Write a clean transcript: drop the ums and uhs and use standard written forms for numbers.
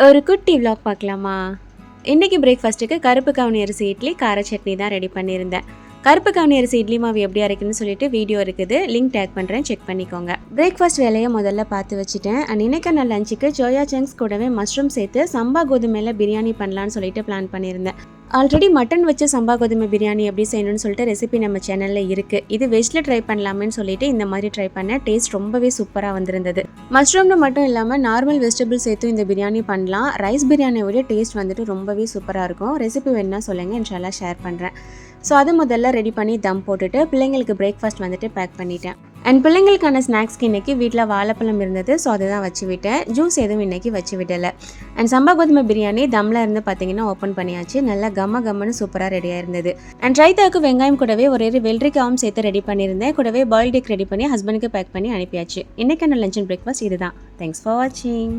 ஒரு குட்டி விலாக் பார்க்கலாமா? இன்றைக்கி பிரேக்ஃபாஸ்ட்டுக்கு கருப்பு கவுனி அரிசி இட்லி கார சட்னி தான் ரெடி பண்ணியிருந்தேன். கருப்பு கவுனி அரிசி இட்லி மாவு எப்படி அரைக்குன்னு சொல்லிட்டு வீடியோ இருக்குது, லிங்க் டேக் பண்ணுறேன், செக் பண்ணிக்கோங்க. பிரேக்ஃபாஸ்ட் வேலையை முதல்ல பார்த்து வச்சுட்டேன். அண்ட் இன்னைக்கு நான் லஞ்சுக்கு சோயா சங்க்ஸ் கூடவே மஷ்ரூம் சேர்த்து சம்பா கோதுமையில் பிரியாணி பண்ணலான்னு சொல்லிட்டு பிளான் பண்ணியிருந்தேன். ஆல்ரெடி மட்டன் வச்சு சம்பா கோதுமை பிரியாணி எப்படி செய்யணும்னு சொல்லிட்டு ரெசிபி நம்ம சேனலில் இருக்குது. இது வெஜ்ஜில் ட்ரை பண்ணலாமேன்னு சொல்லிட்டு இந்த மாதிரி ட்ரை பண்ணேன். டேஸ்ட் ரொம்பவே சூப்பராக வந்திருந்தது. மஷ்ரூம்னு மட்டும் இல்லாமல் நார்மல் வெஜிடபிள் சேர்த்து இந்த பிரியாணி பண்ணலாம். ரைஸ் பிரியாணியை விட டேஸ்ட் வந்துட்டு ரொம்பவே சூப்பராக இருக்கும். ரெசிபி வேணுன்னா சொல்லுங்கள், இன்ஷால்லா ஷேர் பண்ணுறேன். ஸோ அது முதல்ல ரெடி பண்ணி தம் போட்டுட்டு பிள்ளைங்களுக்கு பிரேக்ஃபாஸ்ட் வந்துட்டு பேக் பண்ணிட்டேன். அண்ட் பிள்ளைங்களுக்கான ஸ்நாக்ஸ்க்கு இன்றைக்கி வீட்டில் வாழைப்பழம் இருந்தது, ஸோ அதை தான் வச்சு விட்டேன். ஜூஸ் எதுவும் இன்றைக்கி வச்சு விடலை. அண்ட் சம்பா கோதுமை பிரியாணி தம்மில் இருந்து பார்த்தீங்கன்னா ஓப்பன் பண்ணியாச்சு. நல்லா கம்மன்னு சூப்பராக ரெடியாக இருந்தது. அண்ட் ரைத்தாவுக்கு வெங்காயம் கூடவே ஒரு வெள்ளரிக்காவும் சேர்த்து ரெடி பண்ணியிருந்தேன். கூடவே பாயில்ட் எக் ரெடி பண்ணி ஹஸ்பண்டுக்கு பேக் பண்ணி அனுப்பியாச்சு. இன்றைக்கான லஞ்ச் அண்ட் பிரேக்ஃபாஸ்ட் இதுதான். தேங்க்ஸ் ஃபார் வாட்சிங்.